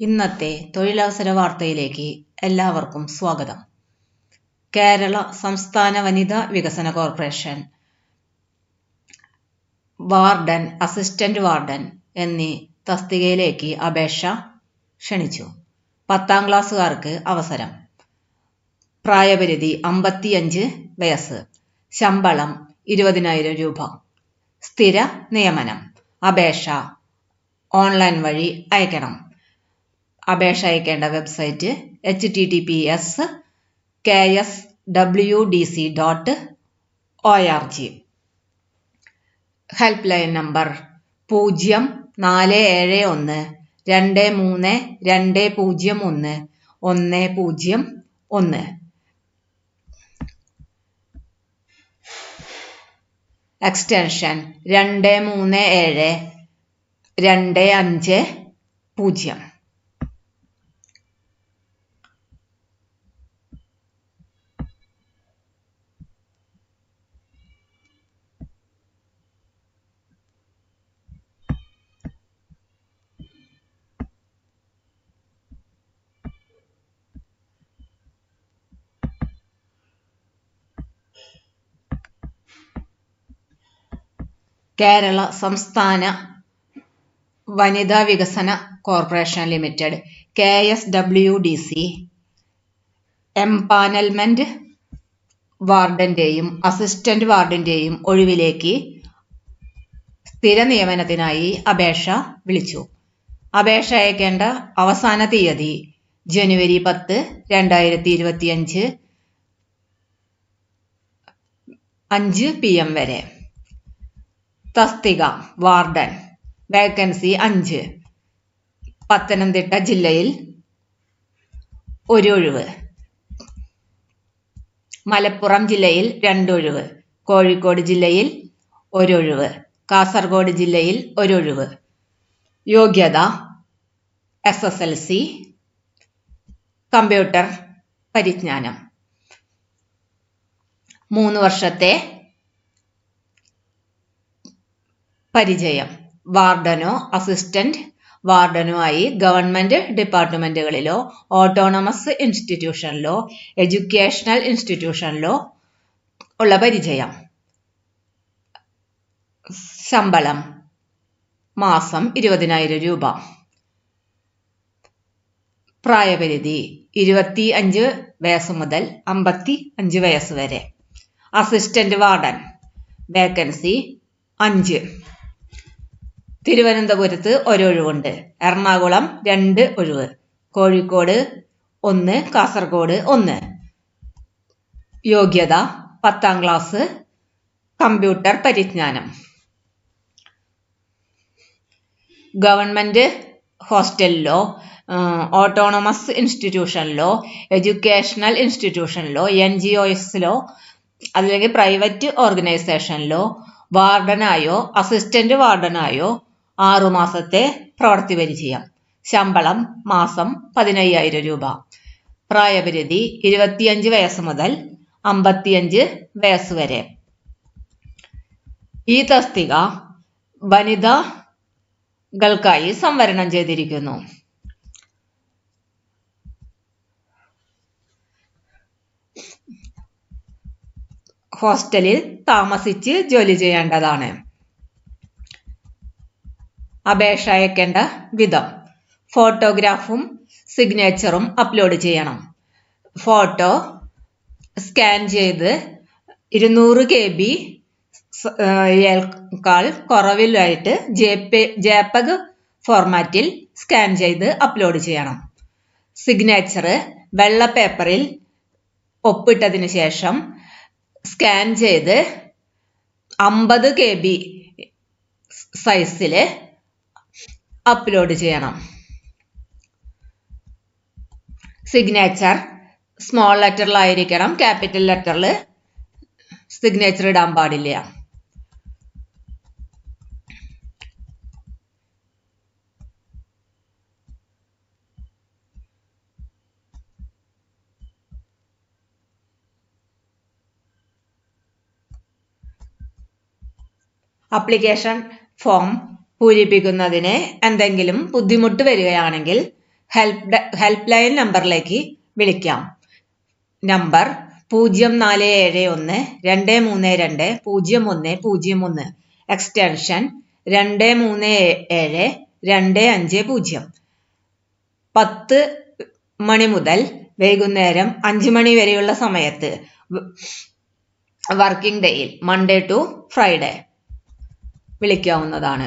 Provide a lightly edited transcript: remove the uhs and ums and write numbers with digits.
ഇന്നത്തെ തൊഴിലവസര വാർത്തയിലേക്ക് എല്ലാവർക്കും സ്വാഗതം. കേരള സംസ്ഥാന വനിതാ വികസന കോർപ്പറേഷൻ വാർഡൻ, അസിസ്റ്റന്റ് വാർഡൻ എന്നീ തസ്തികയിലേക്ക് അപേക്ഷ ക്ഷണിച്ചു. 10ാം ക്ലാസ്സുകാർക്ക് അവസരം. പ്രായപരിധി 55 വയസ്സ്. ശമ്പളം 20,000 രൂപ. സ്ഥിര നിയമനം. അപേക്ഷ ഓൺലൈൻ വഴി അയക്കണം. അപേക്ഷ അയക്കേണ്ട website https://kswdc.org. Help line number 0412320201. Extension 237-250. Kerala സംസ്ഥാന വനിതാ വികസന കോർപ്പറേഷൻ ലിമിറ്റഡ് KSWDC എംപാനൽമെന്റ് വാർഡന്റെയും അസിസ്റ്റന്റ് വാർഡിന്റെയും ഒഴിവിലേക്ക് സ്ഥിര നിയമനത്തിനായി അപേക്ഷ വിളിച്ചു. അപേക്ഷ അയക്കേണ്ട അവസാന തീയതി ജനുവരി 10, 2025 5 PM വരെ. തസ്തിക വാർഡൻ. വേക്കൻസി 5. പത്തനംതിട്ട ജില്ലയിൽ 1 ഒഴിവ്, മലപ്പുറം ജില്ലയിൽ 2 ഒഴിവ്, കോഴിക്കോട് ജില്ലയിൽ 1 ഒഴിവ്, കാസർഗോഡ് ജില്ലയിൽ 1 ഒഴിവ്. യോഗ്യത SSLC, കമ്പ്യൂട്ടർ പരിജ്ഞാനം. 3 വർഷത്തെ പരിചയം. വാർഡനോ അസിസ്റ്റന്റ് വാർഡനോ ആയി ഗവൺമെന്റ് ഡിപ്പാർട്ട്മെന്റുകളിലോ ഓട്ടോണമസ് ഇൻസ്റ്റിറ്റ്യൂഷനിലോ എഡ്യൂക്കേഷണൽ ഇൻസ്റ്റിറ്റ്യൂഷനിലോ ഉള്ള പരിചയം. ശമ്പളം മാസം 20,000 രൂപ. പ്രായപരിധി 25 വയസ്സ് മുതൽ 55 വയസ്സ് വരെ. Assistant warden. വേക്കൻസി 5. തിരുവനന്തപുരത്ത് 1 ഒഴിവുണ്ട്. എറണാകുളം 2 ഒഴിവ്, കോഴിക്കോട് 1, കാസർഗോഡ് 1. യോഗ്യത 10ാം ക്ലാസ്, കമ്പ്യൂട്ടർ പരിജ്ഞാനം. ഗവൺമെന്റ് ഹോസ്റ്റലിലോ ഓട്ടോണമസ് ഇൻസ്റ്റിറ്റ്യൂഷനിലോ എഡ്യൂക്കേഷണൽ ഇൻസ്റ്റിറ്റ്യൂഷനിലോ NGOSലോ അല്ലെങ്കിൽ പ്രൈവറ്റ് ഓർഗനൈസേഷനിലോ വാർഡനായോ അസിസ്റ്റന്റ് വാർഡനായോ 6 മാസത്തെ പ്രവൃത്തി പരിചയം. ശമ്പളം മാസം 15,000 രൂപ. പ്രായപരിധി 25 വയസ്സ് മുതൽ 55 വയസ്സ് വരെ. ഈ തസ്തിക വനിതകൾക്കായി സംവരണം ചെയ്തിരിക്കുന്നു. ഹോസ്റ്റലിൽ താമസിച്ച് ജോലി ചെയ്യേണ്ടതാണ്. അപേക്ഷ അയക്കേണ്ട വിധം. ഫോട്ടോഗ്രാഫും സിഗ്നേച്ചറും അപ്ലോഡ് ചെയ്യണം. ഫോട്ടോ സ്കാൻ ചെയ്ത് 200 KB കുറവിലായിട്ട് JPEG ഫോർമാറ്റിൽ സ്കാൻ ചെയ്ത് അപ്ലോഡ് ചെയ്യണം. സിഗ്നേച്ചർ വെള്ള പേപ്പറിൽ ഒപ്പിട്ടതിന് ശേഷം സ്കാൻ ചെയ്ത് 50 KB സൈസില് അപ്ലോഡ് ചെയ്യണം. സിഗ്നേച്ചർ സ്മോൾ ലെറ്ററിലായിരിക്കണം, ക്യാപിറ്റൽ ലെറ്ററിൽ സിഗ്നേച്ചർ ഇടാൻ പാടില്ല. അപ്ലിക്കേഷൻ ഫോം പൂരിപ്പിക്കുന്നതിന് എന്തെങ്കിലും ബുദ്ധിമുട്ട് വരികയാണെങ്കിൽ ഹെൽപ്പ് ലൈൻ നമ്പറിലേക്ക് വിളിക്കാം. Number 0471-232-0101, extension 237-250. 10 മണി മുതൽ വൈകുന്നേരം 5 മണി വരെയുള്ള സമയത്ത്, വർക്കിംഗ് ഡേയിൽ, മൺഡേ ടു ഫ്രൈഡേ വിളിക്കാവുന്നതാണ്.